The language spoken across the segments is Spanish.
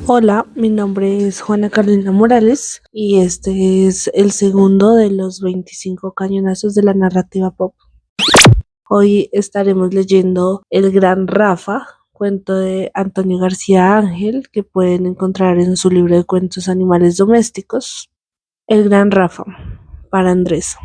Hola, mi nombre es Juana Carolina Morales y este es el segundo de los 25 cañonazos de la narrativa pop. Hoy estaremos leyendo El Gran Rafa, cuento de Antonio García Ángel, que pueden encontrar en su libro de cuentos Animales Domésticos. El Gran Rafa, para Andrés.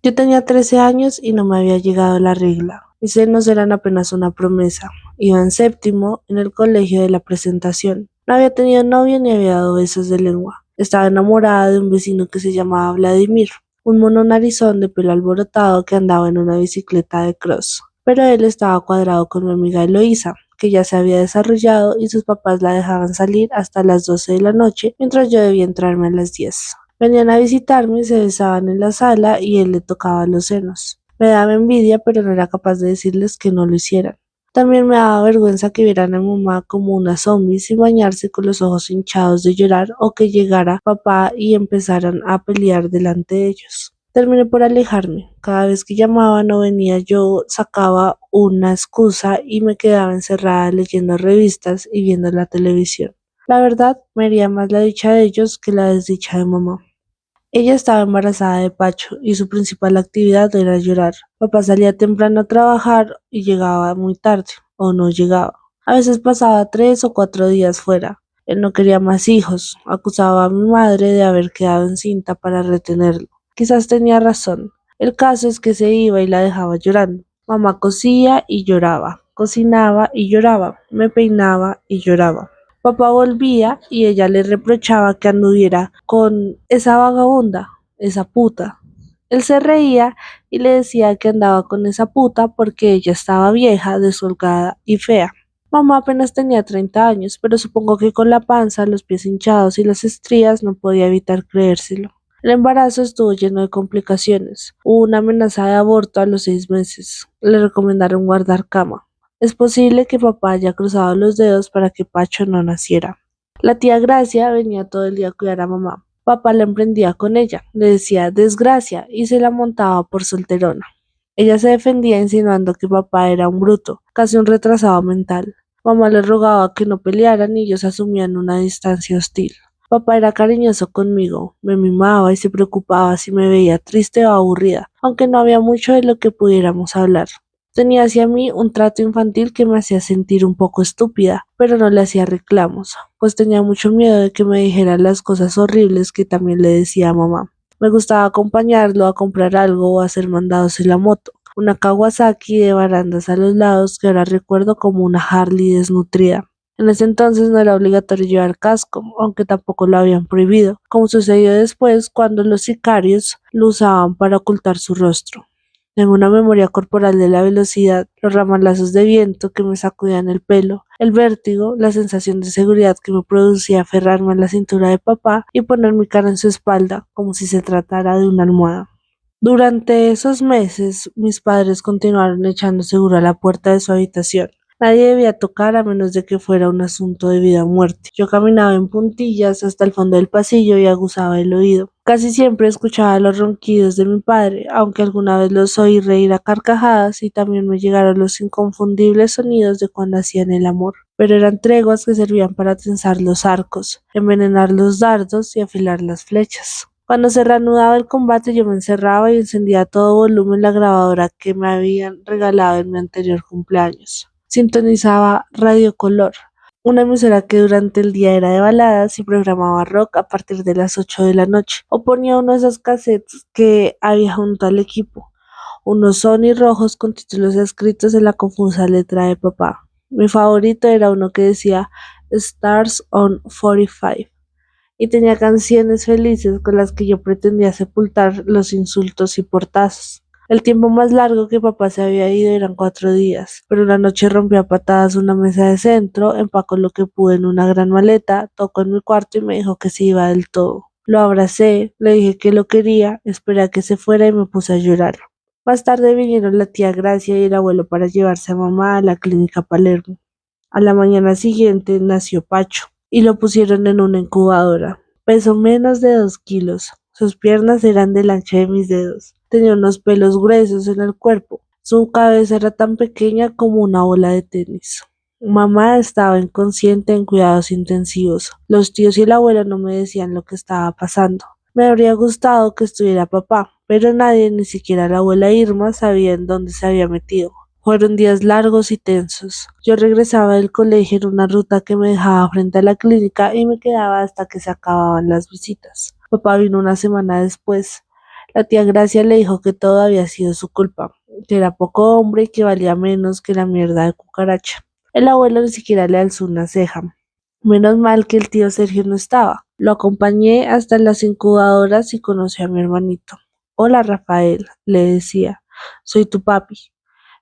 Yo tenía 13 años y no me había llegado la regla. Mis senos eran apenas una promesa. Iba en séptimo en el colegio de la Presentación. No había tenido novio ni había dado besos de lengua. Estaba enamorada de un vecino que se llamaba Vladimir, un mono narizón de pelo alborotado que andaba en una bicicleta de cross. Pero él estaba cuadrado con mi amiga Eloísa, que ya se había desarrollado y sus papás la dejaban salir hasta las 12 de la noche, mientras yo debía entrarme a las 10. Venían a visitarme, se besaban en la sala y él le tocaba los senos. Me daba envidia, pero no era capaz de decirles que no lo hicieran. También me daba vergüenza que vieran a mamá como una zombie sin bañarse, con los ojos hinchados de llorar, o que llegara papá y empezaran a pelear delante de ellos. Terminé por alejarme. Cada vez que llamaban o venía yo sacaba una excusa y me quedaba encerrada leyendo revistas y viendo la televisión. La verdad, me haría más la dicha de ellos que la desdicha de mamá. Ella estaba embarazada de Pacho y su principal actividad era llorar. Papá salía temprano a trabajar y llegaba muy tarde, o no llegaba. A veces pasaba 3 o 4 días fuera. Él no quería más hijos, acusaba a mi madre de haber quedado encinta para retenerlo. Quizás tenía razón. El caso es que se iba y la dejaba llorando. Mamá cosía y lloraba, cocinaba y lloraba, me peinaba y lloraba. Papá volvía y ella le reprochaba que anduviera con esa vagabunda, esa puta. Él se reía y le decía que andaba con esa puta porque ella estaba vieja, desholgada y fea. Mamá apenas tenía 30 años, pero supongo que con la panza, los pies hinchados y las estrías no podía evitar creérselo. El embarazo estuvo lleno de complicaciones. Hubo una amenaza de aborto a los 6 meses. Le recomendaron guardar cama. Es posible que papá haya cruzado los dedos para que Pacho no naciera. La tía Gracia venía todo el día a cuidar a mamá. Papá la emprendía con ella, le decía desgracia y se la montaba por solterona. Ella se defendía insinuando que papá era un bruto, casi un retrasado mental. Mamá le rogaba que no pelearan y ellos asumían una distancia hostil. Papá era cariñoso conmigo, me mimaba y se preocupaba si me veía triste o aburrida, aunque no había mucho de lo que pudiéramos hablar. Tenía hacia mí un trato infantil que me hacía sentir un poco estúpida, pero no le hacía reclamos, pues tenía mucho miedo de que me dijera las cosas horribles que también le decía a mamá. Me gustaba acompañarlo a comprar algo o hacer mandados en la moto, una Kawasaki de barandas a los lados que ahora recuerdo como una Harley desnutrida. En ese entonces no era obligatorio llevar casco, aunque tampoco lo habían prohibido, como sucedió después cuando los sicarios lo usaban para ocultar su rostro. Tengo una memoria corporal de la velocidad, los ramalazos de viento que me sacudían el pelo, el vértigo, la sensación de seguridad que me producía aferrarme a la cintura de papá y poner mi cara en su espalda, como si se tratara de una almohada. Durante esos meses, mis padres continuaron echando seguro a la puerta de su habitación. Nadie debía tocar a menos de que fuera un asunto de vida o muerte. Yo caminaba en puntillas hasta el fondo del pasillo y aguzaba el oído. Casi siempre escuchaba los ronquidos de mi padre, aunque alguna vez los oí reír a carcajadas y también me llegaron los inconfundibles sonidos de cuando hacían el amor. Pero eran treguas que servían para tensar los arcos, envenenar los dardos y afilar las flechas. Cuando se reanudaba el combate yo me encerraba y encendía a todo volumen la grabadora que me habían regalado en mi anterior cumpleaños. Sintonizaba Radio Color, una emisora que durante el día era de baladas y programaba rock a partir de las 8 de la noche, o ponía uno de esos cassettes que había junto al equipo, unos Sony rojos con títulos escritos en la confusa letra de papá. Mi favorito era uno que decía Stars on 45 y tenía canciones felices con las que yo pretendía sepultar los insultos y portazos. El tiempo más largo que papá se había ido eran 4 días, pero una noche rompió a patadas una mesa de centro, empacó lo que pude en una gran maleta, tocó en mi cuarto y me dijo que se iba del todo. Lo abracé, le dije que lo quería, esperé a que se fuera y me puse a llorar. Más tarde vinieron la tía Gracia y el abuelo para llevarse a mamá a la clínica Palermo. A la mañana siguiente nació Pacho y lo pusieron en una incubadora. Pesó menos de 2 kilos. Sus piernas eran del ancho de mis dedos. Tenía unos pelos gruesos en el cuerpo. Su cabeza era tan pequeña como una bola de tenis. Mamá estaba inconsciente en cuidados intensivos. Los tíos y el abuelo no me decían lo que estaba pasando. Me habría gustado que estuviera papá, pero nadie, ni siquiera la abuela Irma, sabía en dónde se había metido. Fueron días largos y tensos. Yo regresaba del colegio en una ruta que me dejaba frente a la clínica y me quedaba hasta que se acababan las visitas. Papá vino una semana después. La tía Gracia le dijo que todo había sido su culpa, que era poco hombre y que valía menos que la mierda de cucaracha. El abuelo ni siquiera le alzó una ceja. Menos mal que el tío Sergio no estaba. Lo acompañé hasta las incubadoras y conocí a mi hermanito. Hola Rafael, le decía, soy tu papi.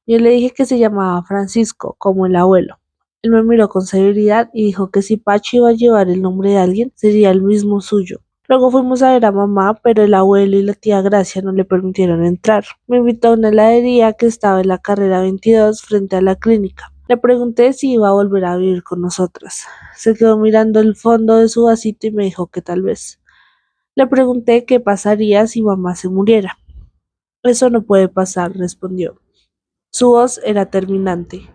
Yo le dije que se llamaba Francisco, como el abuelo. Él me miró con severidad y dijo que si Pacho iba a llevar el nombre de alguien, sería el mismo suyo. Luego fuimos a ver a mamá, pero el abuelo y la tía Gracia no le permitieron entrar. Me invitó a una heladería que estaba en la carrera 22 frente a la clínica. Le pregunté si iba a volver a vivir con nosotras. Se quedó mirando el fondo de su vasito y me dijo que tal vez. Le pregunté qué pasaría si mamá se muriera. Eso no puede pasar, respondió. Su voz era terminante,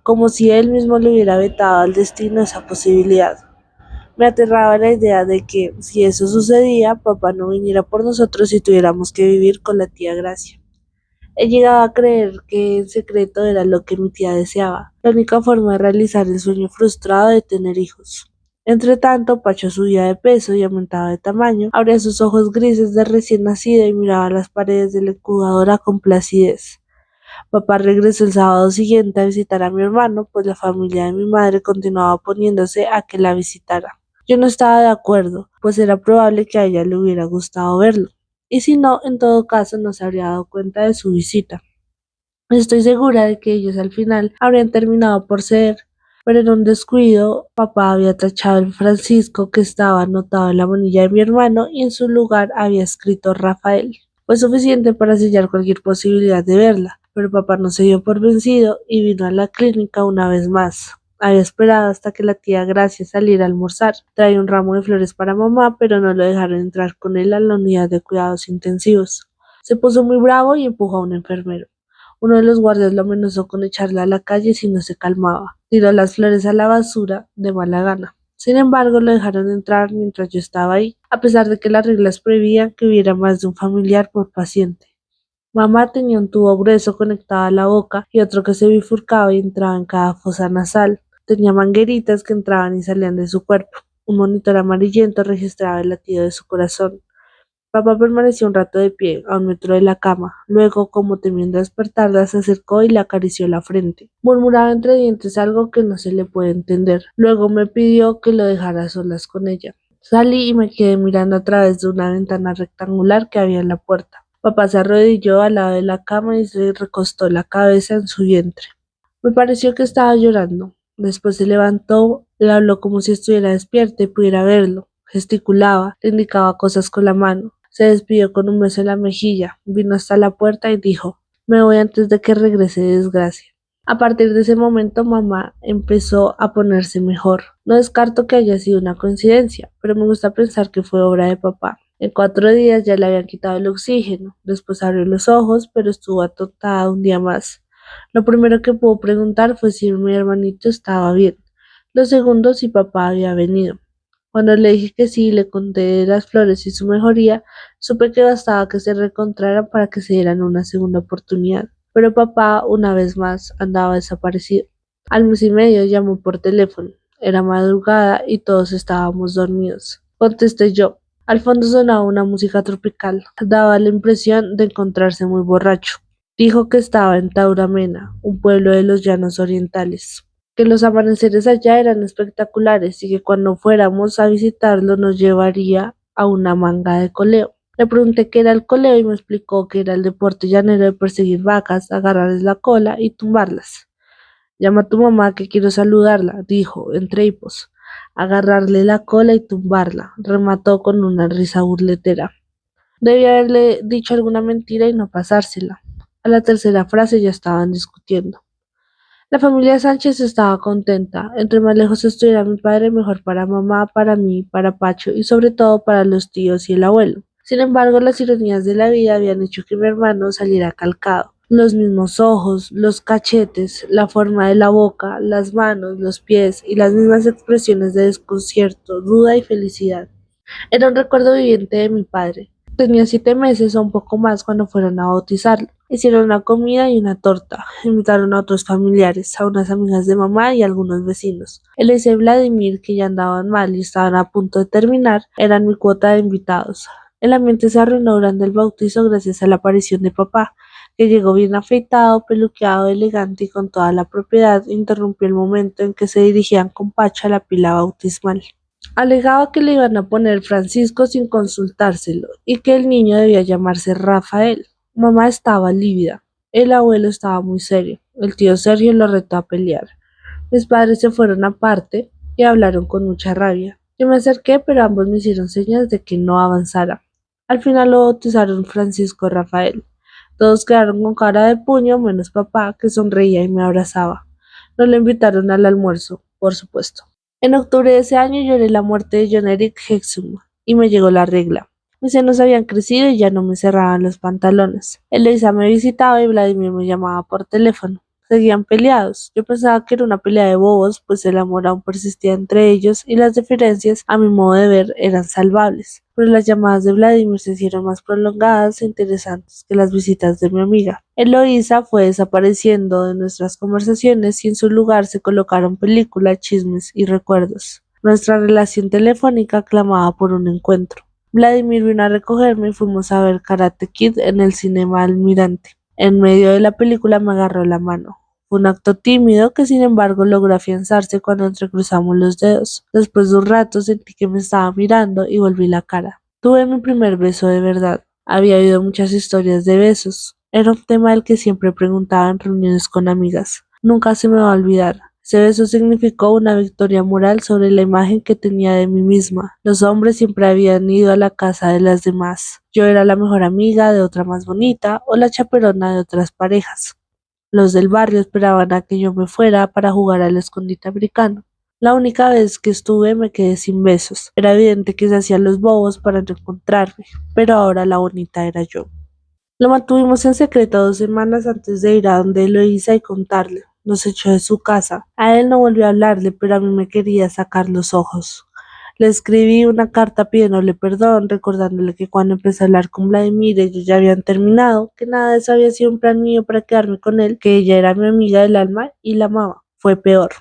como si él mismo le hubiera vetado al destino esa posibilidad. Me aterraba la idea de que, si eso sucedía, papá no viniera por nosotros y tuviéramos que vivir con la tía Gracia. He llegado a creer que en secreto era lo que mi tía deseaba, la única forma de realizar el sueño frustrado de tener hijos. Entretanto, Pacho subía de peso y aumentaba de tamaño, abría sus ojos grises de recién nacido y miraba las paredes de la incubadora con placidez. Papá regresó el sábado siguiente a visitar a mi hermano, pues la familia de mi madre continuaba oponiéndose a que la visitara. Yo no estaba de acuerdo, pues era probable que a ella le hubiera gustado verlo, y si no, en todo caso no se habría dado cuenta de su visita. Estoy segura de que ellos al final habrían terminado por ceder, pero en un descuido, papá había tachado el Francisco que estaba anotado en la manilla de mi hermano y en su lugar había escrito Rafael. Fue suficiente para sellar cualquier posibilidad de verla, pero papá no se dio por vencido y vino a la clínica una vez más. Había esperado hasta que la tía Gracia saliera a almorzar. Traía un ramo de flores para mamá, pero no lo dejaron entrar con él a la unidad de cuidados intensivos. Se puso muy bravo y empujó a un enfermero. Uno de los guardias lo amenazó con echarla a la calle si no se calmaba. Tiró las flores a la basura de mala gana. Sin embargo, lo dejaron entrar mientras yo estaba ahí, a pesar de que las reglas prohibían que hubiera más de un familiar por paciente. Mamá tenía un tubo grueso conectado a la boca y otro que se bifurcaba y entraba en cada fosa nasal. Tenía mangueritas que entraban y salían de su cuerpo. Un monitor amarillento registraba el latido de su corazón. Papá permaneció un rato de pie, a 1 metro de la cama. Luego, como temiendo despertarla, se acercó y le acarició la frente. Murmuraba entre dientes algo que no se le puede entender. Luego me pidió que lo dejara a solas con ella. Salí y me quedé mirando a través de una ventana rectangular que había en la puerta. Papá se arrodilló al lado de la cama y se recostó la cabeza en su vientre. Me pareció que estaba llorando. Después se levantó, le habló como si estuviera despierta y pudiera verlo. Gesticulaba, le indicaba cosas con la mano. Se despidió con un beso en la mejilla, vino hasta la puerta y dijo: me voy antes de que regrese desgracia. A partir de ese momento mamá empezó a ponerse mejor. No descarto que haya sido una coincidencia, pero me gusta pensar que fue obra de papá. En 4 días ya le habían quitado el oxígeno, después abrió los ojos, pero estuvo atontada un día más. Lo primero que pudo preguntar fue si mi hermanito estaba bien. Lo segundo, si papá había venido. Cuando le dije que sí, le conté de las flores y su mejoría, supe que bastaba que se reencontraran para que se dieran una segunda oportunidad. Pero papá, una vez más, andaba desaparecido. Al mes y medio llamó por teléfono. Era madrugada y todos estábamos dormidos. Contesté yo. Al fondo sonaba una música tropical. Daba la impresión de encontrarse muy borracho. Dijo que estaba en Tauramena, un pueblo de los llanos orientales, que los amaneceres allá eran espectaculares y que cuando fuéramos a visitarlo nos llevaría a una manga de coleo. Le pregunté qué era el coleo y me explicó que era el deporte llanero de perseguir vacas, agarrarles la cola y tumbarlas. Llama a tu mamá que quiero saludarla, dijo, entre hipos. Agarrarle la cola y tumbarla, remató con una risa burletera. Debía haberle dicho alguna mentira y no pasársela. A la tercera frase ya estaban discutiendo. La familia Sánchez estaba contenta. Entre más lejos estuviera mi padre, mejor para mamá, para mí, para Pacho y sobre todo para los tíos y el abuelo. Sin embargo, las ironías de la vida habían hecho que mi hermano saliera calcado. Los mismos ojos, los cachetes, la forma de la boca, las manos, los pies y las mismas expresiones de desconcierto, duda y felicidad. Era un recuerdo viviente de mi padre. Tenía 7 meses o un poco más cuando fueron a bautizarlo. Hicieron una comida y una torta. Invitaron a otros familiares, a unas amigas de mamá y a algunos vecinos. Elisa y Vladimir, que ya andaban mal y estaban a punto de terminar, eran mi cuota de invitados. El ambiente se arruinó durante el bautizo gracias a la aparición de papá, que llegó bien afeitado, peluqueado, elegante y con toda la propiedad, interrumpió el momento en que se dirigían con Pacha a la pila bautismal. Alegaba que le iban a poner Francisco sin consultárselo y que el niño debía llamarse Rafael. Mamá estaba lívida. El abuelo estaba muy serio. El tío Sergio lo retó a pelear. Mis padres se fueron aparte y hablaron con mucha rabia. Yo me acerqué, pero ambos me hicieron señas de que no avanzara. Al final lo bautizaron Francisco Rafael. Todos quedaron con cara de puño, menos papá, que sonreía y me abrazaba. No le invitaron al almuerzo, por supuesto. En octubre de ese año lloré la muerte de John Eric Hexum y me llegó la regla. Mis senos habían crecido y ya no me cerraban los pantalones. Eloisa me visitaba y Vladimir me llamaba por teléfono. Seguían peleados. Yo pensaba que era una pelea de bobos, pues el amor aún persistía entre ellos y las diferencias, a mi modo de ver, eran salvables. Pero las llamadas de Vladimir se hicieron más prolongadas e interesantes que las visitas de mi amiga. Eloísa fue desapareciendo de nuestras conversaciones y en su lugar se colocaron películas, chismes y recuerdos. Nuestra relación telefónica clamaba por un encuentro. Vladimir vino a recogerme y fuimos a ver Karate Kid en el Cinema Almirante. En medio de la película me agarró la mano. Fue un acto tímido que sin embargo logró afianzarse cuando entrecruzamos los dedos. Después de un rato sentí que me estaba mirando y volví la cara. Tuve mi primer beso de verdad. Había oído muchas historias de besos. Era un tema del que siempre preguntaba en reuniones con amigas. Nunca se me va a olvidar. Ese beso significó una victoria moral sobre la imagen que tenía de mí misma. Los hombres siempre habían ido a la casa de las demás. Yo era la mejor amiga de otra más bonita o la chaperona de otras parejas. Los del barrio esperaban a que yo me fuera para jugar al escondite americano. La única vez que estuve me quedé sin besos. Era evidente que se hacían los bobos para no encontrarme, pero ahora la bonita era yo. Lo mantuvimos en secreto 2 semanas antes de ir a donde Eloísa y contarle. Nos echó de su casa. A él no volvió a hablarle, pero a mí me quería sacar los ojos. Le escribí una carta pidiéndole perdón, recordándole que cuando empecé a hablar con Vladimir ellos ya habían terminado, que nada de eso había sido un plan mío para quedarme con él, que ella era mi amiga del alma y la amaba. Fue peor.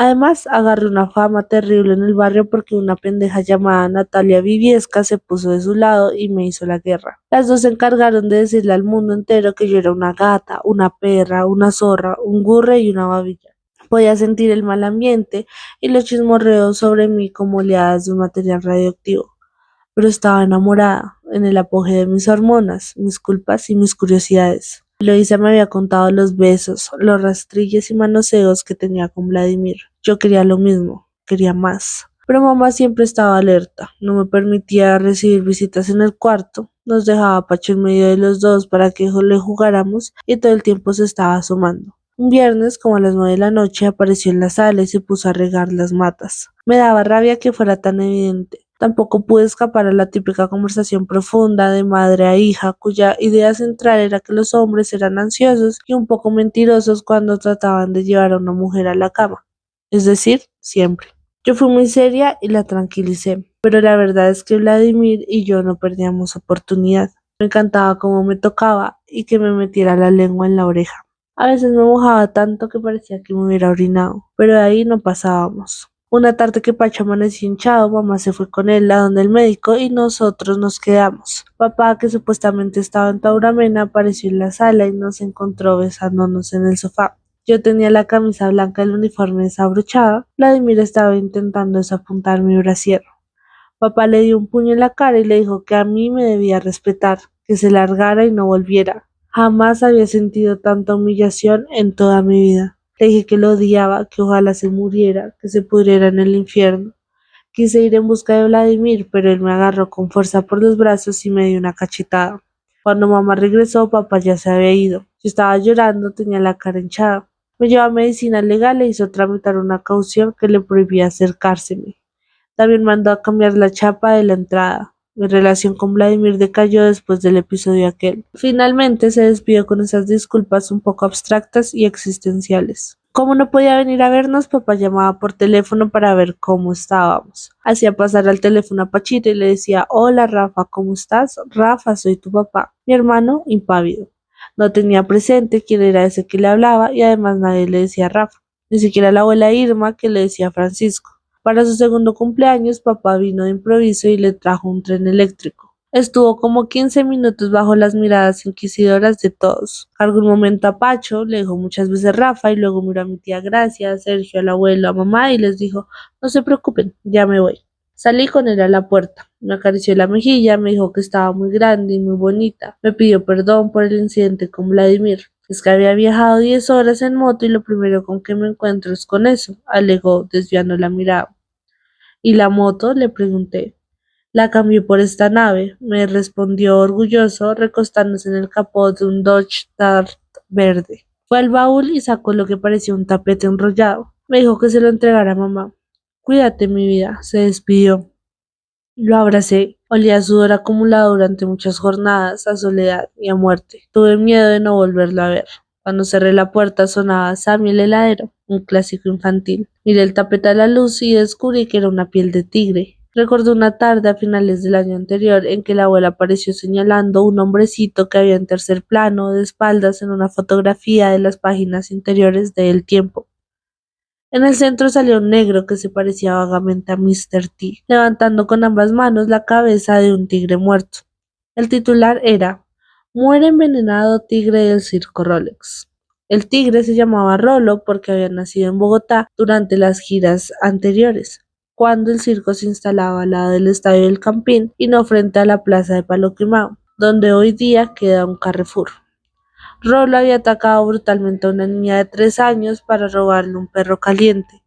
Además, agarré una fama terrible en el barrio porque una pendeja llamada Natalia Viviesca se puso de su lado y me hizo la guerra. Las dos se encargaron de decirle al mundo entero que yo era una gata, una perra, una zorra, un gurre y una babilla. Podía sentir el mal ambiente y los chismorreos sobre mí como oleadas de un material radioactivo. Pero estaba enamorada, en el apogeo de mis hormonas, mis culpas y mis curiosidades. Eloísa me había contado los besos, los rastrillos y manoseos que tenía con Vladimir. Yo quería lo mismo, quería más. Pero mamá siempre estaba alerta, no me permitía recibir visitas en el cuarto, nos dejaba a Pacho en medio de los dos para que le jugáramos y todo el tiempo se estaba asomando. Un viernes, como a las 9 de la noche, apareció en la sala y se puso a regar las matas. Me daba rabia que fuera tan evidente. Tampoco pude escapar a la típica conversación profunda de madre a hija, cuya idea central era que los hombres eran ansiosos y un poco mentirosos cuando trataban de llevar a una mujer a la cama. Es decir, siempre. Yo fui muy seria y la tranquilicé, pero la verdad es que Vladimir y yo no perdíamos oportunidad. Me encantaba cómo me tocaba y que me metiera la lengua en la oreja. A veces me mojaba tanto que parecía que me hubiera orinado, pero de ahí no pasábamos. Una tarde que Pacho amaneció hinchado, mamá se fue con él a donde el médico y nosotros nos quedamos. Papá, que supuestamente estaba en Tauramena, apareció en la sala y nos encontró besándonos en el sofá. Yo tenía la camisa blanca del uniforme desabrochada. Vladimir estaba intentando desapuntar mi brasier. Papá le dio un puño en la cara y le dijo que a mí me debía respetar, que se largara y no volviera. Jamás había sentido tanta humillación en toda mi vida. Le dije que lo odiaba, que ojalá se muriera, que se pudriera en el infierno. Quise ir en busca de Vladimir, pero él me agarró con fuerza por los brazos y me dio una cachetada. Cuando mamá regresó, papá ya se había ido. Yo estaba llorando, tenía la cara hinchada. Me llevó a medicina legal e hizo tramitar una caución que le prohibía acercárseme. También mandó a cambiar la chapa de la entrada. Mi relación con Vladimir decayó después del episodio aquel. Finalmente se despidió con esas disculpas un poco abstractas y existenciales. Como no podía venir a vernos, papá llamaba por teléfono para ver cómo estábamos. Hacía pasar al teléfono a Pachito y le decía: hola Rafa, ¿cómo estás? Rafa, soy tu papá. Mi hermano, impávido. No tenía presente quién era ese que le hablaba y además nadie le decía Rafa, ni siquiera la abuela Irma que le decía Francisco. Para su segundo cumpleaños, papá vino de improviso y le trajo un tren eléctrico. Estuvo como 15 minutos bajo las miradas inquisidoras de todos. Cargó un momento a Pacho, le dijo muchas veces Rafa y luego miró a mi tía Gracia, a Sergio, al abuelo, a mamá y les dijo: no se preocupen, ya me voy. Salí con él a la puerta. Me acarició la mejilla, me dijo que estaba muy grande y muy bonita. Me pidió perdón por el incidente con Vladimir. Es que había viajado 10 horas en moto y lo primero con que me encuentro es con eso, alegó, desviando la mirada. ¿Y la moto?, le pregunté. La cambié por esta nave, me respondió orgulloso, recostándose en el capó de un Dodge Dart verde. Fue al baúl y sacó lo que parecía un tapete enrollado. Me dijo que se lo entregara a mamá. Cuídate, mi vida, se despidió. Lo abracé. Olía a sudor acumulado durante muchas jornadas, a soledad y a muerte. Tuve miedo de no volverlo a ver. Cuando cerré la puerta sonaba Sammy el heladero, un clásico infantil. Miré el tapete a la luz y descubrí que era una piel de tigre. Recordé una tarde a finales del año anterior en que la abuela apareció señalando un hombrecito que había en tercer plano, de espaldas, en una fotografía de las páginas interiores de El Tiempo. En el centro salió un negro que se parecía vagamente a Mr. T, levantando con ambas manos la cabeza de un tigre muerto. El titular era: muere envenenado tigre del circo Rolex. El tigre se llamaba Rolo porque había nacido en Bogotá durante las giras anteriores, cuando el circo se instalaba al lado del Estadio del Campín y no frente a la plaza de Palo Quemado, donde hoy día queda un Carrefour. Rolo había atacado brutalmente a una niña de 3 años para robarle un perro caliente.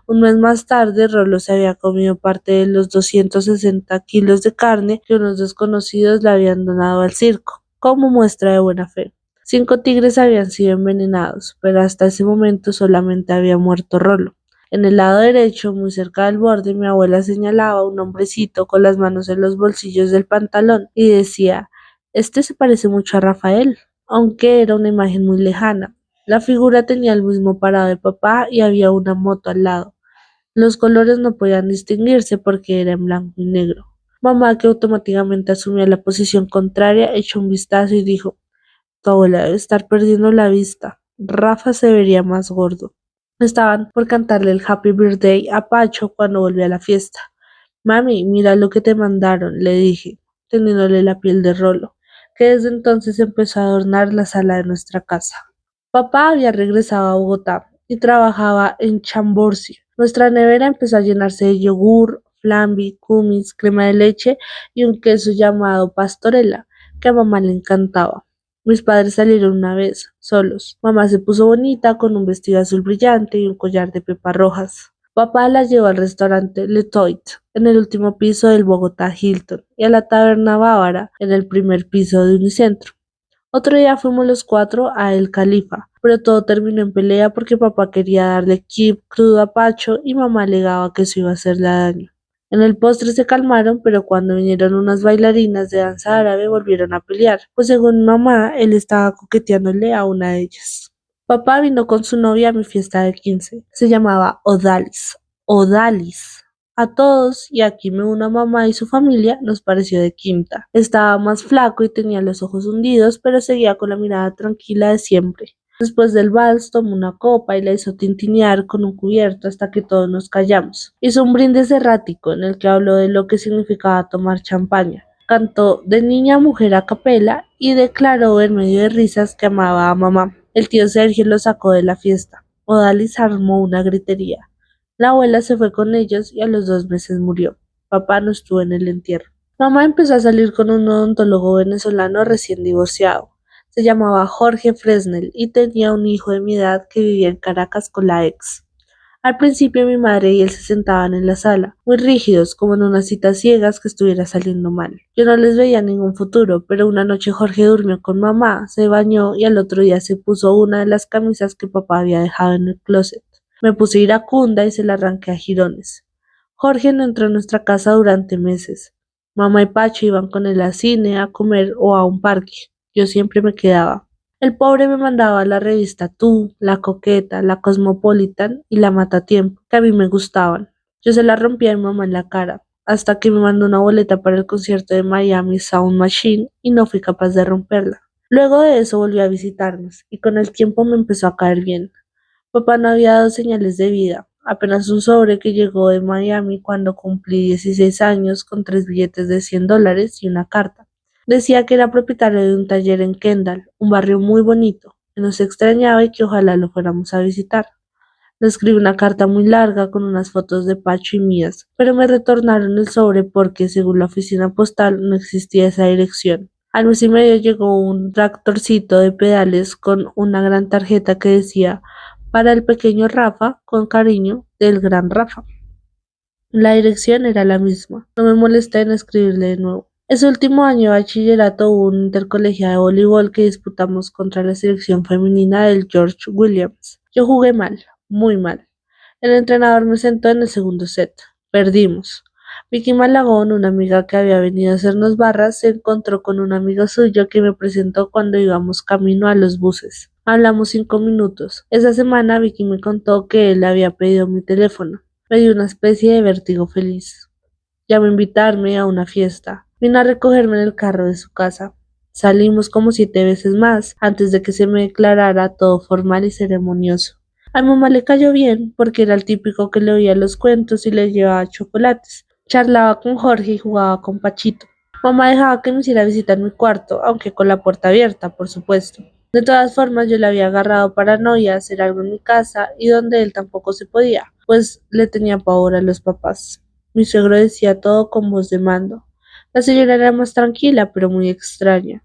Un mes más tarde, Rolo se había comido parte de los 260 kilos de carne que unos desconocidos le habían donado al circo, como muestra de buena fe. 5 tigres habían sido envenenados, pero hasta ese momento solamente había muerto Rolo. En el lado derecho, muy cerca del borde, mi abuela señalaba a un hombrecito con las manos en los bolsillos del pantalón y decía: este se parece mucho a Rafael, aunque era una imagen muy lejana. La figura tenía el mismo parado de papá y había una moto al lado. Los colores no podían distinguirse porque era en blanco y negro. Mamá, que automáticamente asumía la posición contraria, echó un vistazo y dijo: tu abuela debe estar perdiendo la vista. Rafa se vería más gordo. Estaban por cantarle el Happy Birthday a Pacho cuando volvió a la fiesta. Mami, mira lo que te mandaron, le dije, teniéndole la piel de Rolo, que desde entonces empezó a adornar la sala de nuestra casa. Papá había regresado a Bogotá y trabajaba en Chamborsi. Nuestra nevera empezó a llenarse de yogur, flambi, kumis, crema de leche y un queso llamado pastorela, que a mamá le encantaba. Mis padres salieron una vez, solos. Mamá se puso bonita con un vestido azul brillante y un collar de pepas rojas. Papá la llevó al restaurante Le Toit, en el último piso del Bogotá Hilton, y a la taberna Bávara, en el primer piso de Unicentro. Otro día fuimos los cuatro a El Califa, pero todo terminó en pelea porque papá quería darle kip crudo a Pacho y mamá alegaba que eso iba a hacerle daño. En el postre se calmaron, pero cuando vinieron unas bailarinas de danza árabe volvieron a pelear, pues según mamá, él estaba coqueteándole a una de ellas. Papá vino con su novia a mi fiesta de 15. Se llamaba Odalis. Odalis. A todos, y aquí me uno a mamá y su familia, nos pareció de quinta. Estaba más flaco y tenía los ojos hundidos, pero seguía con la mirada tranquila de siempre. Después del vals tomó una copa y la hizo tintinear con un cubierto hasta que todos nos callamos. Hizo un brindis errático en el que habló de lo que significaba tomar champaña. Cantó de niña a mujer a capela y declaró en medio de risas que amaba a mamá. El tío Sergio lo sacó de la fiesta. Odalis armó una gritería. La abuela se fue con ellos y a los 2 meses murió. Papá no estuvo en el entierro. Mamá empezó a salir con un odontólogo venezolano recién divorciado. Se llamaba Jorge Fresnel y tenía un hijo de mi edad que vivía en Caracas con la ex. Al principio mi madre y él se sentaban en la sala, muy rígidos, como en unas citas ciegas que estuviera saliendo mal. Yo no les veía ningún futuro, pero una noche Jorge durmió con mamá, se bañó y al otro día se puso una de las camisas que papá había dejado en el closet. Me puse iracunda y se la arranqué a jirones. Jorge no entró en nuestra casa durante meses. Mamá y Pacho iban con él al cine, a comer o a un parque. Yo siempre me quedaba. El pobre me mandaba la revista Tú, La Coqueta, La Cosmopolitan y La Matatiempo, que a mí me gustaban. Yo se la rompía a mi mamá en la cara, hasta que me mandó una boleta para el concierto de Miami Sound Machine y no fui capaz de romperla. Luego de eso volvió a visitarnos y con el tiempo me empezó a caer bien. Papá no había dado señales de vida, apenas un sobre que llegó de Miami cuando cumplí 16 años con 3 billetes de $100 y una carta. Decía que era propietario de un taller en Kendall, un barrio muy bonito, que nos extrañaba y que ojalá lo fuéramos a visitar. Le escribí una carta muy larga con unas fotos de Pacho y mías, pero me retornaron el sobre porque, según la oficina postal, no existía esa dirección. Al mes y medio llegó un tractorcito de pedales con una gran tarjeta que decía para el pequeño Rafa, con cariño, del gran Rafa. La dirección era la misma. No me molesté en escribirle de nuevo. Ese último año de bachillerato hubo un intercolegiado de voleibol que disputamos contra la selección femenina del George Williams. Yo jugué mal, muy mal. El entrenador me sentó en el segundo set. Perdimos. Vicky Malagón, una amiga que había venido a hacernos barras, se encontró con un amigo suyo que me presentó cuando íbamos camino a los buses. Hablamos 5 minutos. Esa semana Vicky me contó que él había pedido mi teléfono. Me dio una especie de vértigo feliz. Llamó a invitarme a una fiesta. Vino a recogerme en el carro de su casa. Salimos como 7 veces más antes de que se me declarara todo formal y ceremonioso. A mi mamá le cayó bien porque era el típico que le oía los cuentos y le llevaba chocolates. Charlaba con Jorge y jugaba con Pachito. Mamá dejaba que me hiciera visita en mi cuarto, aunque con la puerta abierta, por supuesto. De todas formas, yo le había agarrado paranoia a hacer algo en mi casa y donde él tampoco se podía, pues le tenía pavor a los papás. Mi suegro decía todo con voz de mando. La señora era más tranquila, pero muy extraña.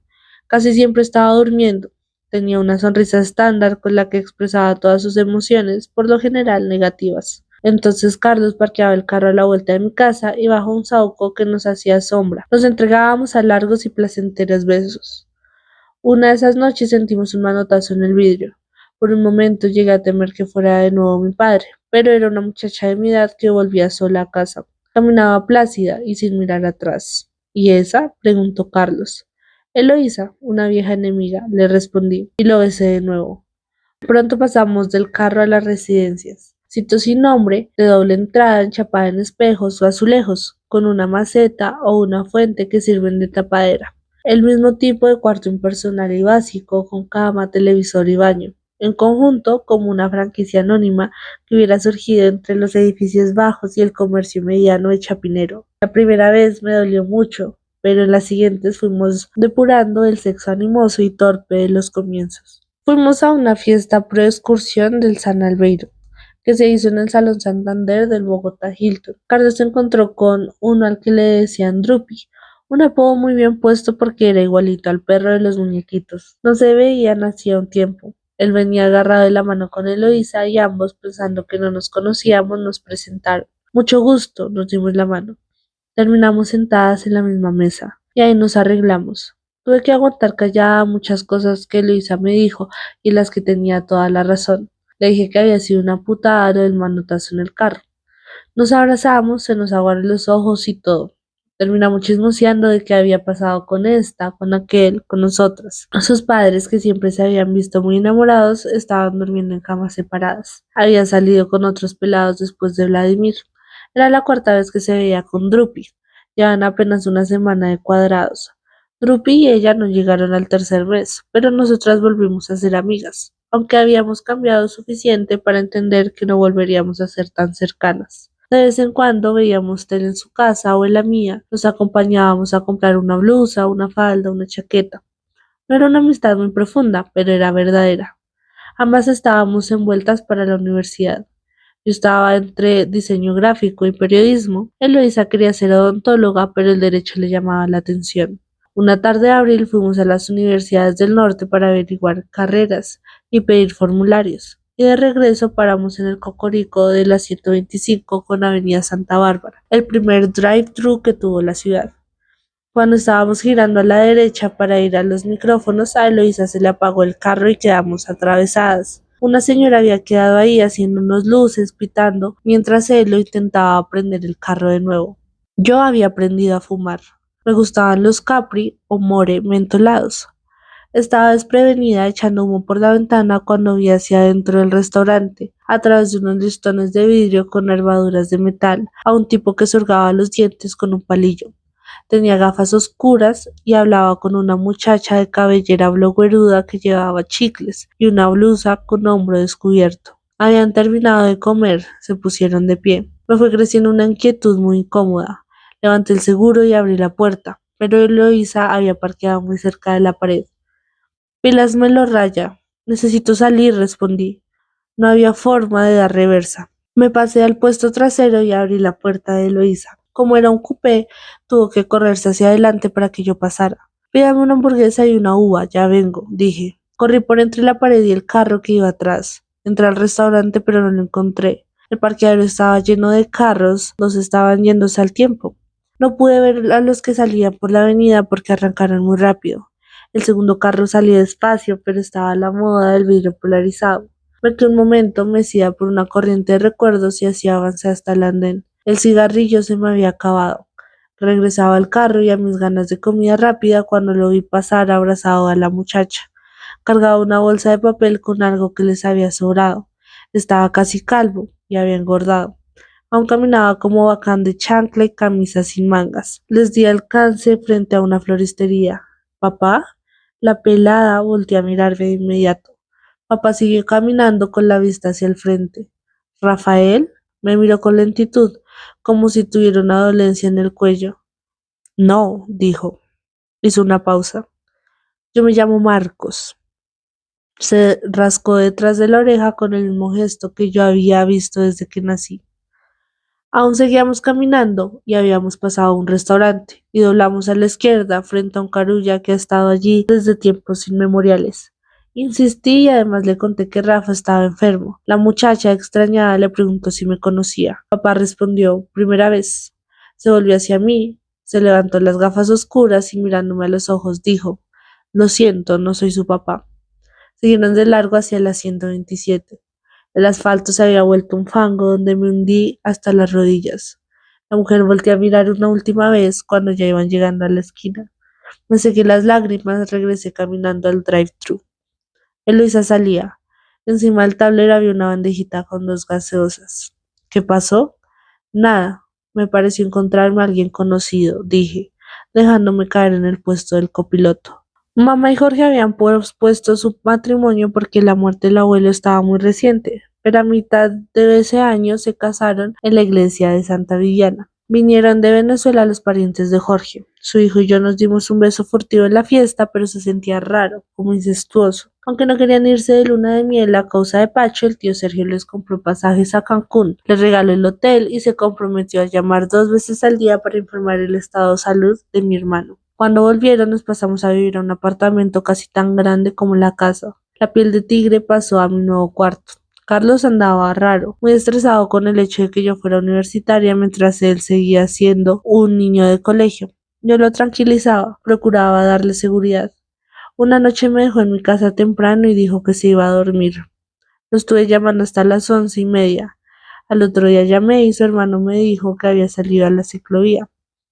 Casi siempre estaba durmiendo. Tenía una sonrisa estándar con la que expresaba todas sus emociones, por lo general negativas. Entonces Carlos parqueaba el carro a la vuelta de mi casa y bajo un saúco que nos hacía sombra. Nos entregábamos a largos y placenteros besos. Una de esas noches sentimos un manotazo en el vidrio. Por un momento llegué a temer que fuera de nuevo mi padre, pero era una muchacha de mi edad que volvía sola a casa. Caminaba plácida y sin mirar atrás. ¿Y esa? Preguntó Carlos. Eloísa, una vieja enemiga, le respondí, y lo besé de nuevo. Pronto pasamos del carro a las residencias. Sitio sin nombre, de doble entrada, enchapada en espejos o azulejos, con una maceta o una fuente que sirven de tapadera. El mismo tipo de cuarto impersonal y básico, con cama, televisor y baño. En conjunto, como una franquicia anónima que hubiera surgido entre los edificios bajos y el comercio mediano de Chapinero. La primera vez me dolió mucho, pero en las siguientes fuimos depurando el sexo animoso y torpe de los comienzos. Fuimos a una fiesta pro excursión del San Albeiro, que se hizo en el Salón Santander del Bogotá Hilton. Carlos se encontró con uno al que le decían Drupi, un apodo muy bien puesto porque era igualito al perro de los muñequitos. No se veían hacía un tiempo. Él venía agarrado de la mano con Eloísa y ambos, pensando que no nos conocíamos, nos presentaron. Mucho gusto, nos dimos la mano. Terminamos sentadas en la misma mesa y ahí nos arreglamos. Tuve que aguantar callada muchas cosas que Luisa me dijo y las que tenía toda la razón. Le dije que había sido una putada lo del manotazo en el carro. Nos abrazamos, se nos aguaron los ojos y todo. Terminamos chismoseando de qué había pasado con esta, con aquel, con nosotras. Sus padres, que siempre se habían visto muy enamorados, estaban durmiendo en camas separadas. Había salido con otros pelados después de Vladimir. Era la cuarta vez que se veía con Drupi. Llevan apenas una semana de cuadrados. Drupi y ella no llegaron al tercer mes, pero nosotras volvimos a ser amigas, aunque habíamos cambiado suficiente para entender que no volveríamos a ser tan cercanas. De vez en cuando veíamos tele en su casa o en la mía, nos acompañábamos a comprar una blusa, una falda, una chaqueta. No era una amistad muy profunda, pero era verdadera. Ambas estábamos envueltas para la universidad. Yo estaba entre diseño gráfico y periodismo. Eloisa quería ser odontóloga, pero el derecho le llamaba la atención. Una tarde de abril fuimos a las universidades del norte para averiguar carreras y pedir formularios. Y de regreso paramos en el Cocorico de la 125 con Avenida Santa Bárbara, el primer drive-thru que tuvo la ciudad. Cuando estábamos girando a la derecha para ir a los micrófonos, a Eloisa se le apagó el carro y quedamos atravesadas. Una señora había quedado ahí haciéndonos luces, pitando, mientras él lo intentaba prender el carro de nuevo. Yo había aprendido a fumar. Me gustaban los Capri o More mentolados. Estaba desprevenida echando humo por la ventana cuando vi hacia adentro del restaurante, a través de unos listones de vidrio con nervaduras de metal, a un tipo que surgaba los dientes con un palillo. Tenía gafas oscuras y hablaba con una muchacha de cabellera blogueruda que llevaba chicles y una blusa con hombro descubierto. Habían terminado de comer, se pusieron de pie. Me fue creciendo una inquietud muy incómoda. Levanté el seguro y abrí la puerta, pero Eloísa había parqueado muy cerca de la pared. Pilas me lo raya. Necesito salir, respondí. No había forma de dar reversa. Me pasé al puesto trasero y abrí la puerta de Eloísa. Como era un coupé, tuvo que correrse hacia adelante para que yo pasara. Pídame una hamburguesa y una uva, ya vengo, dije. Corrí por entre la pared y el carro que iba atrás. Entré al restaurante pero no lo encontré. El parqueadero estaba lleno de carros, los estaban yéndose al tiempo. No pude ver a los que salían por la avenida porque arrancaron muy rápido. El segundo carro salía despacio, pero estaba a la moda del vidrio polarizado. Me quedé un momento mecida por una corriente de recuerdos y así avancé hasta el andén. El cigarrillo se me había acabado. Regresaba al carro y a mis ganas de comida rápida cuando lo vi pasar abrazado a la muchacha. Cargaba una bolsa de papel con algo que les había sobrado. Estaba casi calvo y había engordado. Aún caminaba como bacán de chancla y camisa sin mangas. Les di alcance frente a una floristería. ¿Papá? La pelada volteó a mirarme de inmediato. Papá siguió caminando con la vista hacia el frente. ¿Rafael? Me miró con lentitud, como si tuviera una dolencia en el cuello. No, dijo. Hizo una pausa. Yo me llamo Marcos. Se rascó detrás de la oreja con el mismo gesto que yo había visto desde que nací. Aún seguíamos caminando y habíamos pasado a un restaurante y doblamos a la izquierda frente a un carulla que ha estado allí desde tiempos inmemoriales. Insistí y además le conté que Rafa estaba enfermo. La muchacha, extrañada, le preguntó si me conocía. Papá respondió, primera vez. Se volvió hacia mí, se levantó las gafas oscuras y mirándome a los ojos dijo, lo siento, no soy su papá. Siguieron de largo hacia la 127. El asfalto se había vuelto un fango donde me hundí hasta las rodillas. La mujer volteó a mirar una última vez cuando ya iban llegando a la esquina. Me sequé las lágrimas, regresé caminando al drive-thru. Eloisa salía. Encima del tablero había una bandejita con 2 gaseosas. ¿Qué pasó? Nada. Me pareció encontrarme a alguien conocido, dije, dejándome caer en el puesto del copiloto. Mamá y Jorge habían pospuesto su matrimonio porque la muerte del abuelo estaba muy reciente, pero a mitad de ese año se casaron en la iglesia de Santa Viviana. Vinieron de Venezuela los parientes de Jorge. Su hijo y yo nos dimos un beso furtivo en la fiesta, pero se sentía raro, como incestuoso. Aunque no querían irse de luna de miel a causa de Pacho, el tío Sergio les compró pasajes a Cancún, les regaló el hotel y se comprometió a llamar 2 veces al día para informar el estado de salud de mi hermano. Cuando volvieron nos pasamos a vivir a un apartamento casi tan grande como la casa. La piel de tigre pasó a mi nuevo cuarto. Carlos andaba raro, muy estresado con el hecho de que yo fuera universitaria mientras él seguía siendo un niño de colegio. Yo lo tranquilizaba, procuraba darle seguridad. Una noche me dejó en mi casa temprano y dijo que se iba a dormir. Lo estuve llamando hasta las 11:30. Al otro día llamé y su hermano me dijo que había salido a la ciclovía.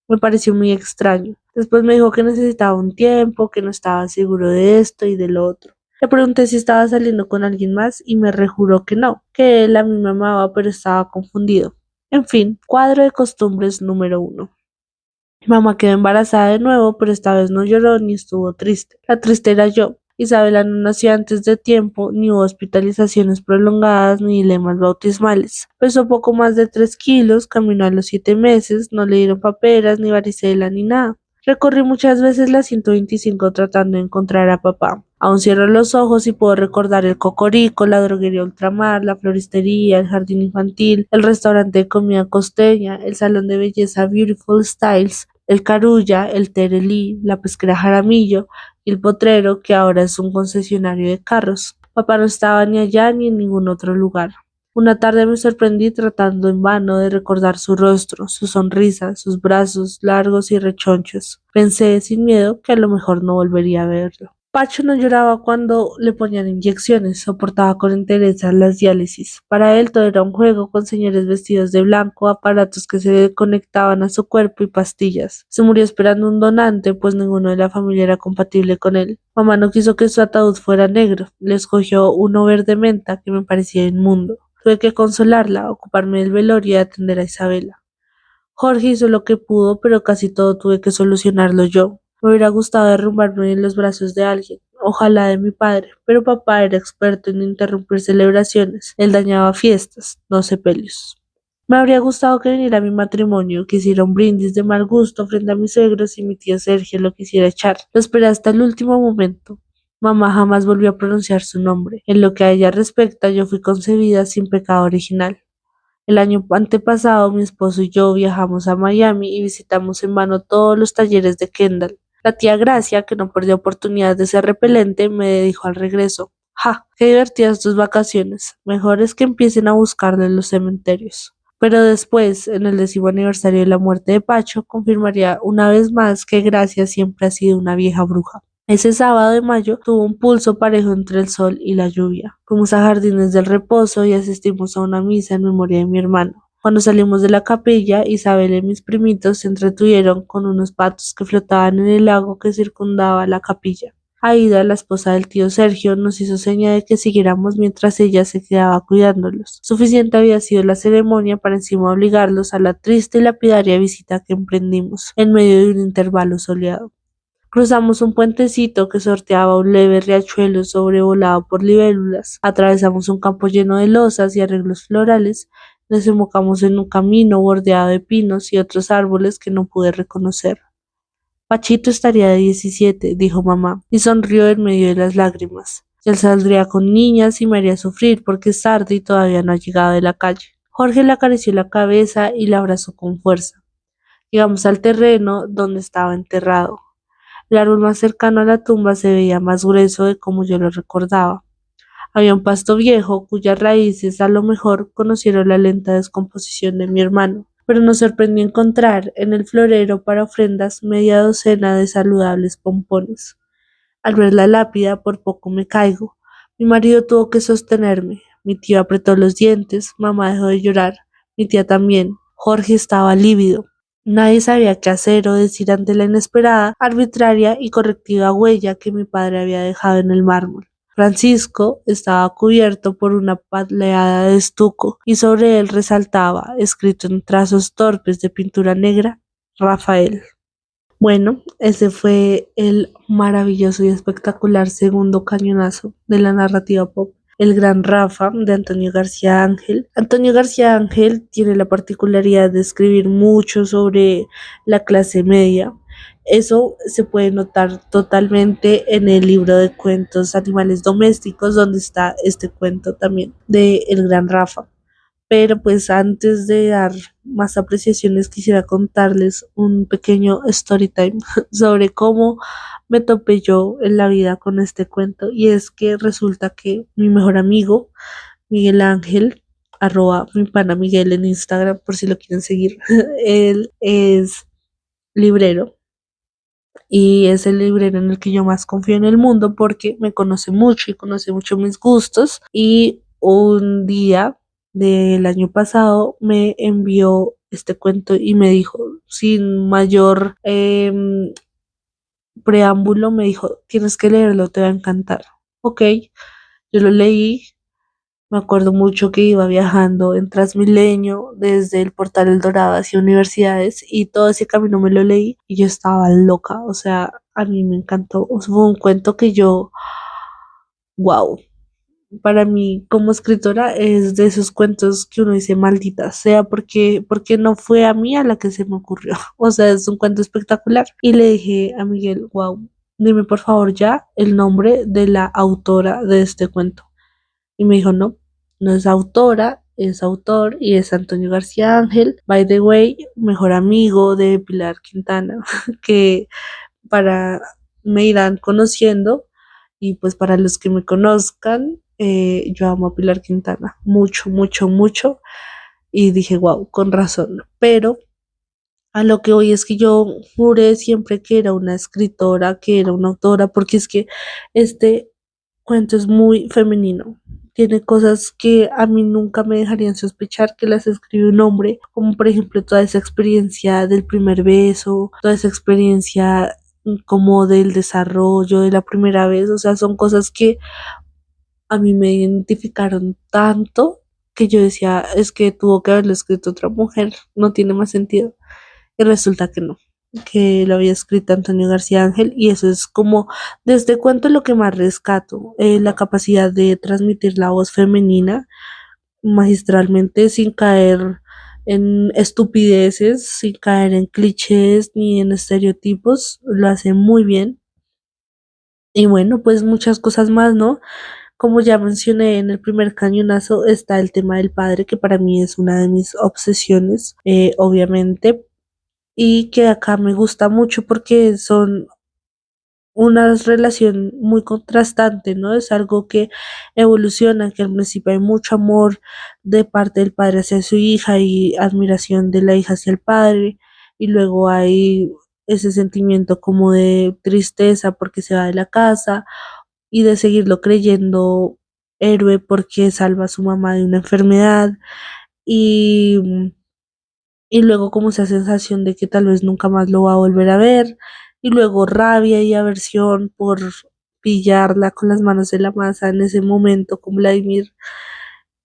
Me pareció muy extraño. Después me dijo que necesitaba un tiempo, que no estaba seguro de esto y de lo otro. Le pregunté si estaba saliendo con alguien más y me rejuró que no, que él a mí me amaba pero estaba confundido. En fin, cuadro de costumbres número 1. Mamá quedó embarazada de nuevo, pero esta vez no lloró ni estuvo triste. La triste era yo. Isabela no nació antes de tiempo, ni hubo hospitalizaciones prolongadas, ni dilemas bautismales. Pesó poco más de 3 kilos, caminó a los 7 meses, no le dieron paperas, ni varicela, ni nada. Recorrí muchas veces la 125 tratando de encontrar a papá. Aún cierro los ojos y puedo recordar el Cocorico, la droguería Ultramar, la floristería, el jardín infantil, el restaurante de comida costeña, el salón de belleza Beautiful Styles, el Carulla, el Terelí, la pesquera Jaramillo y el potrero que ahora es un concesionario de carros. Papá no estaba ni allá ni en ningún otro lugar. Una tarde me sorprendí tratando en vano de recordar su rostro, su sonrisa, sus brazos largos y rechonchos. Pensé sin miedo que a lo mejor no volvería a verlo. Pacho no lloraba cuando le ponían inyecciones, soportaba con entereza las diálisis. Para él todo era un juego con señores vestidos de blanco, aparatos que se conectaban a su cuerpo y pastillas. Se murió esperando un donante, pues ninguno de la familia era compatible con él. Mamá no quiso que su ataúd fuera negro, le escogió uno verde menta que me parecía inmundo. Tuve que consolarla, ocuparme del velorio y atender a Isabela. Jorge hizo lo que pudo, pero casi todo tuve que solucionarlo yo. Me hubiera gustado derrumbarme en los brazos de alguien, ojalá de mi padre, pero papá era experto en interrumpir celebraciones. Él dañaba fiestas, no sepelios. Me habría gustado que viniera a mi matrimonio, que hiciera un brindis de mal gusto frente a mis suegros y mi tío Sergio lo quisiera echar. Lo esperé hasta el último momento. Mamá jamás volvió a pronunciar su nombre. En lo que a ella respecta, yo fui concebida sin pecado original. El año antepasado, mi esposo y yo viajamos a Miami y visitamos en vano todos los talleres de Kendall. La tía Gracia, que no perdió oportunidad de ser repelente, me dijo al regreso: ¡Ja! ¡Qué divertidas tus vacaciones! Mejor es que empiecen a buscarlo en los cementerios. Pero después, en el 10º aniversario de la muerte de Pacho, confirmaría una vez más que Gracia siempre ha sido una vieja bruja. Ese sábado de mayo tuvo un pulso parejo entre el sol y la lluvia. Fuimos a Jardines del Reposo y asistimos a una misa en memoria de mi hermano. Cuando salimos de la capilla, Isabel y mis primitos se entretuvieron con unos patos que flotaban en el lago que circundaba la capilla. Aida, la esposa del tío Sergio, nos hizo seña de que siguiéramos mientras ella se quedaba cuidándolos. Suficiente había sido la ceremonia para encima obligarlos a la triste y lapidaria visita que emprendimos en medio de un intervalo soleado. Cruzamos un puentecito que sorteaba un leve riachuelo sobrevolado por libélulas. Atravesamos un campo lleno de lozas y arreglos florales. Desembocamos en un camino bordeado de pinos y otros árboles que no pude reconocer. Pachito estaría de 17, dijo mamá, y sonrió en medio de las lágrimas. Él saldría con niñas y me haría sufrir porque es tarde y todavía no ha llegado de la calle. Jorge le acarició la cabeza y la abrazó con fuerza. Llegamos al terreno donde estaba enterrado. El árbol más cercano a la tumba se veía más grueso de como yo lo recordaba. Había un pasto viejo cuyas raíces a lo mejor conocieron la lenta descomposición de mi hermano, pero nos sorprendió encontrar en el florero para ofrendas media docena de saludables pompones. Al ver la lápida por poco me caigo. Mi marido tuvo que sostenerme. Mi tío apretó los dientes, mamá dejó de llorar, mi tía también. Jorge estaba lívido. Nadie sabía qué hacer o decir ante la inesperada, arbitraria y correctiva huella que mi padre había dejado en el mármol. Francisco estaba cubierto por una paleada de estuco y sobre él resaltaba, escrito en trazos torpes de pintura negra, Rafael. Bueno, ese fue el maravilloso y espectacular segundo cañonazo de la narrativa pop, El Gran Rafa, de Antonio García Ángel. Antonio García Ángel tiene la particularidad de escribir mucho sobre la clase media. Eso se puede notar totalmente en el libro de cuentos Animales Domésticos, donde está este cuento también de El Gran Rafa. Pero pues antes de dar más apreciaciones quisiera contarles un pequeño story time sobre cómo me topé yo en la vida con este cuento. Y es que resulta que mi mejor amigo, Miguel Ángel, arroba mi pana Miguel en Instagram por si lo quieren seguir, él es librero y es el librero en el que yo más confío en el mundo porque me conoce mucho y conoce mucho mis gustos. Y un día del año pasado me envió este cuento y me dijo, sin mayor preámbulo, me dijo: tienes que leerlo, te va a encantar. Ok, yo lo leí. Me acuerdo mucho que iba viajando en Transmilenio desde el Portal El Dorado hacia universidades y todo ese camino me lo leí y yo estaba loca, o sea, a mí me encantó. O sea, fue un cuento que yo, wow, para mí como escritora es de esos cuentos que uno dice maldita sea porque no fue a mí a la que se me ocurrió. O sea, es un cuento espectacular. Y le dije a Miguel: wow, dime por favor ya el nombre de la autora de este cuento. Y me dijo: no, no es autora, es autor y es Antonio García Ángel. By the way, mejor amigo de Pilar Quintana, que para me irán conociendo y pues para los que me conozcan, yo amo a Pilar Quintana mucho, mucho, mucho. Y dije: wow, con razón. Pero A lo que hoy es que yo juré siempre que era una escritora, que era una autora, porque es que este cuento es muy femenino. Tiene cosas que a mí nunca me dejarían sospechar que las escribe un hombre, como por ejemplo toda esa experiencia del primer beso, toda esa experiencia como del desarrollo de la primera vez, o sea, son cosas que a mí me identificaron tanto que yo decía, es que tuvo que haberlo escrito otra mujer, no tiene más sentido. Y resulta que no, que lo había escrito Antonio García Ángel y eso es como de este cuento lo que más rescato, la capacidad de transmitir la voz femenina magistralmente sin caer en estupideces, sin caer en clichés ni en estereotipos, lo hace muy bien. Y bueno, pues muchas cosas más, ¿no? Como ya mencioné en el primer cañonazo, está el tema del padre, que para mí es una de mis obsesiones, obviamente, y que acá me gusta mucho porque son una relación muy contrastante, ¿no? Es algo que evoluciona, que al principio hay mucho amor de parte del padre hacia su hija y admiración de la hija hacia el padre, y luego hay ese sentimiento como de tristeza porque se va de la casa y de seguirlo creyendo héroe porque salva a su mamá de una enfermedad y y luego como esa sensación de que tal vez nunca más lo va a volver a ver, y luego rabia y aversión por pillarla con las manos en la masa en ese momento con Vladimir,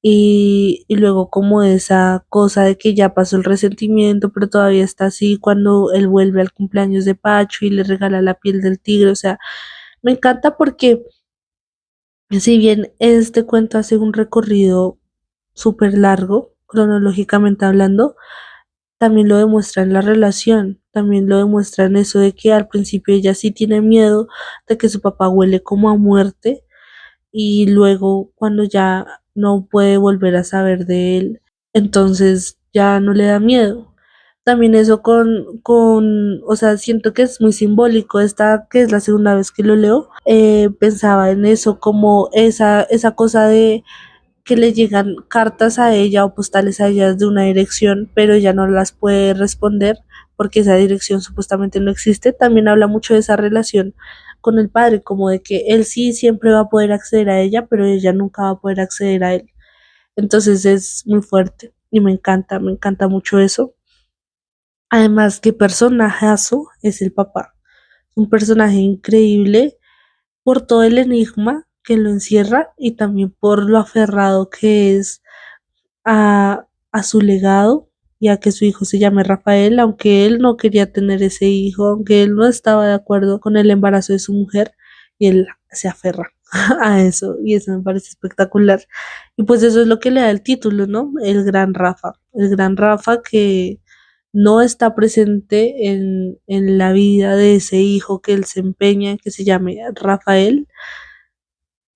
y luego como esa cosa de que ya pasó el resentimiento, pero todavía está así cuando él vuelve al cumpleaños de Pacho y le regala la piel del tigre, o sea, me encanta porque si bien este cuento hace un recorrido súper largo, cronológicamente hablando, también lo demuestra en la relación, también lo demuestra en eso de que al principio ella sí tiene miedo de que su papá huele como a muerte y luego cuando ya no puede volver a saber de él, entonces ya no le da miedo. También eso o sea, siento que es muy simbólico, esta que es la segunda vez que lo leo, pensaba en eso, como esa cosa de que le llegan cartas a ella o postales a ella de una dirección, pero ella no las puede responder porque esa dirección supuestamente no existe. También habla mucho de esa relación con el padre, como de que él sí siempre va a poder acceder a ella, pero ella nunca va a poder acceder a él. Entonces es muy fuerte y me encanta mucho eso. Además, qué personajazo es el papá. Un personaje increíble por todo el enigma que lo encierra y también por lo aferrado que es a su legado y a que su hijo se llame Rafael, aunque él no quería tener ese hijo, aunque él no estaba de acuerdo con el embarazo de su mujer, y él se aferra a eso, y eso me parece espectacular. Y pues eso es lo que le da el título, ¿no? El gran Rafa que no está presente en la vida de ese hijo que él se empeña, que se llame Rafael,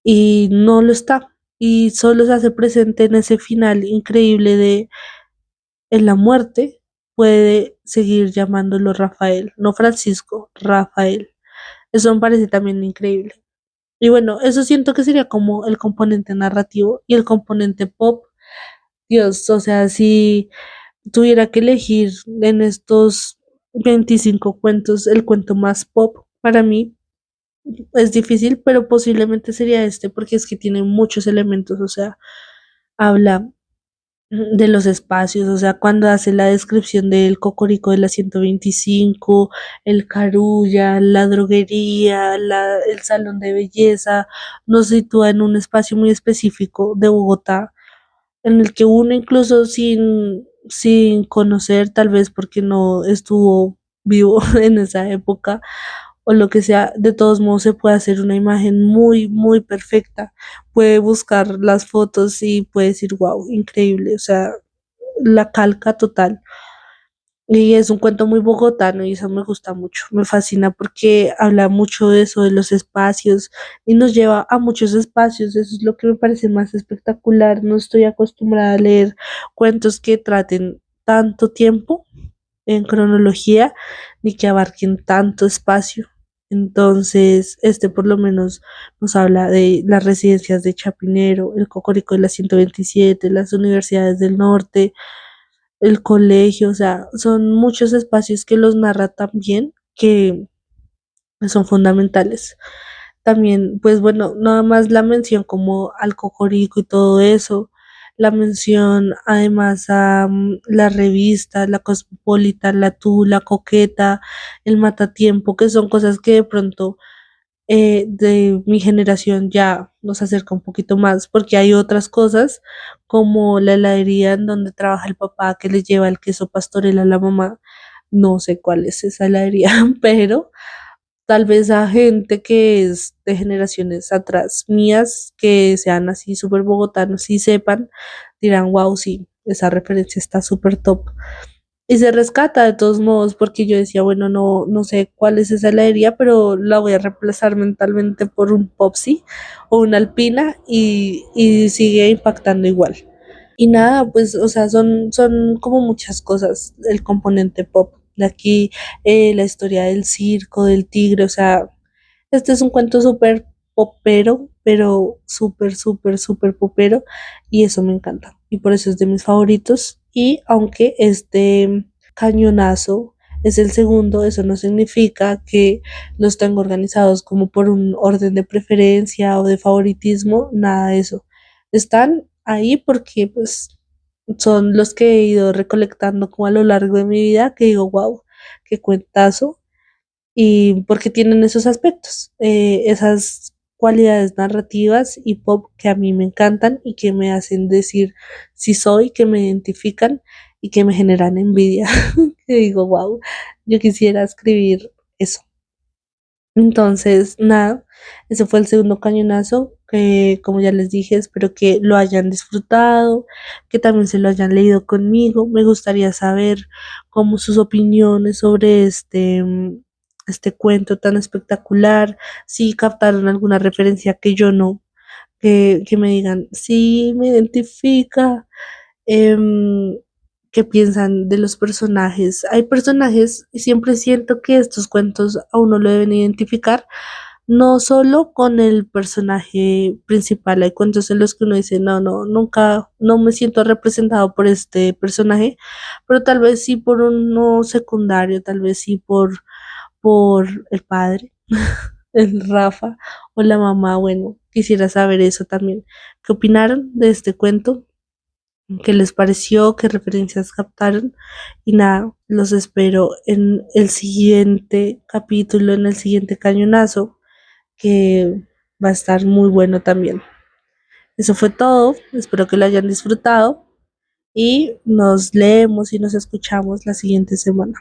y no lo está. Y solo se hace presente en ese final increíble de en la muerte puede seguir llamándolo Rafael, no Francisco, Rafael. Eso me parece también increíble. Y bueno, eso siento que sería como el componente narrativo y el componente pop. Dios, o sea, si tuviera que elegir en estos 25 cuentos el cuento más pop, para mí es difícil, pero posiblemente sería este porque es que tiene muchos elementos, o sea, habla de los espacios, o sea, cuando hace la descripción del Cocorico de la 125, el Carulla, la droguería, el salón de belleza, nos sitúa en un espacio muy específico de Bogotá, en el que uno incluso sin conocer, tal vez porque no estuvo vivo en esa época, o lo que sea, de todos modos se puede hacer una imagen muy, muy perfecta. Puede buscar las fotos y puede decir, wow, increíble, o sea, la calca total. Y es un cuento muy bogotano y eso me gusta mucho, me fascina porque habla mucho de eso, de los espacios y nos lleva a muchos espacios, eso es lo que me parece más espectacular. No estoy acostumbrada a leer cuentos que traten tanto tiempo en cronología ni que abarquen tanto espacio. Entonces, este por lo menos nos habla de las residencias de Chapinero, el Cocorico de la 127, las universidades del norte, el colegio, o sea, son muchos espacios que los narra tan bien que son fundamentales. También, pues bueno, nada más la mención como al Cocorico y todo eso, la mención además a la revista, la Cosmopolita, la Tú, la Coqueta, el Matatiempo, que son cosas que de pronto de mi generación ya nos acerca un poquito más, porque hay otras cosas como la heladería en donde trabaja el papá que le lleva el queso pastorel a la mamá. No sé cuál es esa heladería, pero tal vez a gente que es de generaciones atrás mías, que sean así súper bogotanos y sepan, dirán, wow, sí, esa referencia está súper top. Y se rescata de todos modos, porque yo decía, bueno, no sé cuál es esa heladería, pero la voy a reemplazar mentalmente por un Popsi o una Alpina y sigue impactando igual. Y nada, pues, o sea, son como muchas cosas el componente pop. De aquí, la historia del circo, del tigre, o sea, este es un cuento súper popero, pero súper popero, y eso me encanta. Y por eso es de mis favoritos. Y aunque este cañonazo es el segundo, eso no significa que los tengo organizados como por un orden de preferencia o de favoritismo, nada de eso. Están ahí porque pues son los que he ido recolectando como a lo largo de mi vida, que digo, wow, qué cuentazo, y porque tienen esos aspectos, esas cualidades narrativas y pop que a mí me encantan y que me hacen decir si soy, que me identifican y que me generan envidia. Que digo, wow, yo quisiera escribir eso. Entonces, nada, ese fue el segundo cañonazo, que como ya les dije, espero que lo hayan disfrutado, que también se lo hayan leído conmigo. Me gustaría saber cómo sus opiniones sobre este cuento tan espectacular, si captaron alguna referencia que yo no, que me digan, sí, me identifica, em, qué piensan de los personajes. Hay personajes, y siempre siento que estos cuentos a uno lo deben identificar, no solo con el personaje principal. Hay cuentos en los que uno dice, no, nunca, no me siento representado por este personaje, pero tal vez sí por uno secundario, tal vez sí por el padre, el Rafa o la mamá. Bueno, quisiera saber eso también. ¿Qué opinaron de este cuento? ¿Qué les pareció? ¿Qué referencias captaron? Y nada, los espero en el siguiente capítulo, en el siguiente cañonazo, que va a estar muy bueno también. Eso fue todo, espero que lo hayan disfrutado y nos leemos y nos escuchamos la siguiente semana.